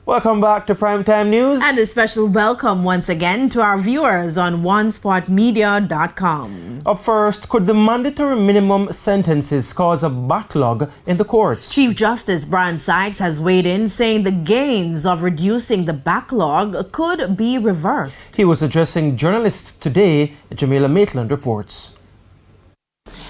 Welcome back to Primetime News. And a special welcome once again to our viewers on onespotmedia.com. Up first, could the mandatory minimum sentences cause a backlog in the courts? Chief Justice Brian Sykes has weighed in, saying the gains of reducing the backlog could be reversed. He was addressing journalists today. Jamaica Maitland reports.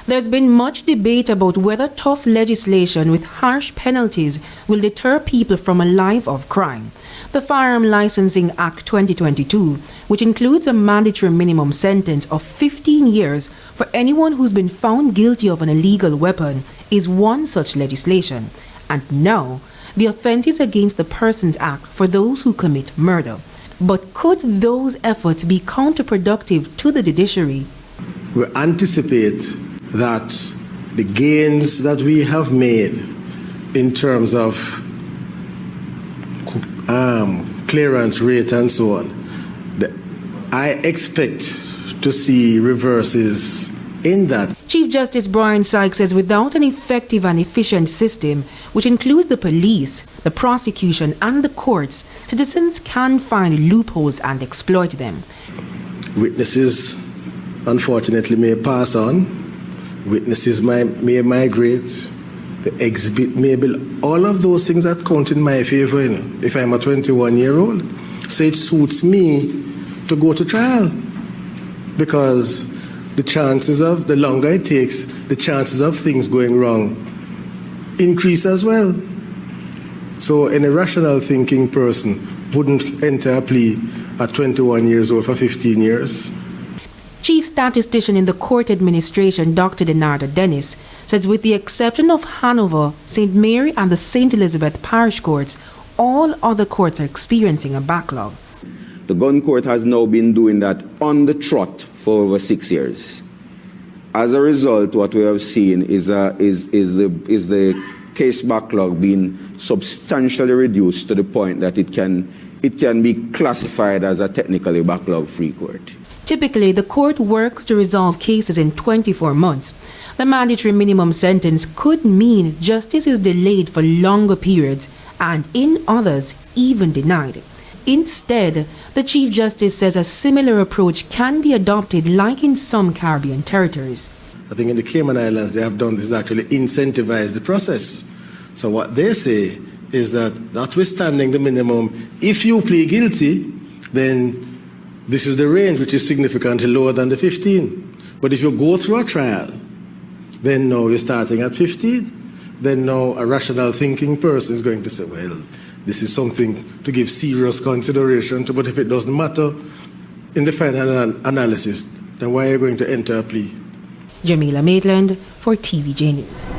There's been much debate about whether tough legislation with harsh penalties will deter people from a life of crime. The Firearm Licensing Act 2022, which includes a mandatory minimum sentence of 15 years for anyone who's been found guilty of an illegal weapon, is one such legislation. And now, the offense is against the Persons Act for those who commit murder. But could those efforts be counterproductive to the judiciary? We anticipate that the gains that we have made in terms of clearance rate and so on, I expect to see reverses in that. Chief Justice Brian Sykes says without an effective and efficient system, which includes the police, the prosecution and the courts, citizens can find loopholes and exploit them. Witnesses, unfortunately, may pass on. Witnesses may migrate, the exhibit may be, all of those things that count in my favor, if I'm a 21-year-old. So it suits me to go to trial because the chances of, the longer it takes, the chances of things going wrong increase as well. So an irrational thinking person wouldn't enter a plea at 21 years old for 15 years. Chief Statistician in the Court Administration, Dr. Denardo Dennis, says with the exception of Hanover, St. Mary and the St. Elizabeth Parish Courts, all other courts are experiencing a backlog. The gun court has now been doing that on the trot for over 6 years. As a result, what we have seen is the case backlog being substantially reduced to the point that it can be classified as a technically backlog-free court. Typically, the court works to resolve cases in 24 months. The mandatory minimum sentence could mean justice is delayed for longer periods and, in others, even denied. Instead, the Chief Justice says a similar approach can be adopted like in some Caribbean territories. I think in the Cayman Islands, they have done this actually incentivize the process. So what they say is that notwithstanding the minimum, if you plead guilty, then this is the range, which is significantly lower than the 15. But if you go through a trial, then now you're starting at 15. Then now a rational thinking person is going to say, well, this is something to give serious consideration to, but if it doesn't matter in the final analysis, then why are you going to enter a plea? Jamaica Maitland for TVJ News.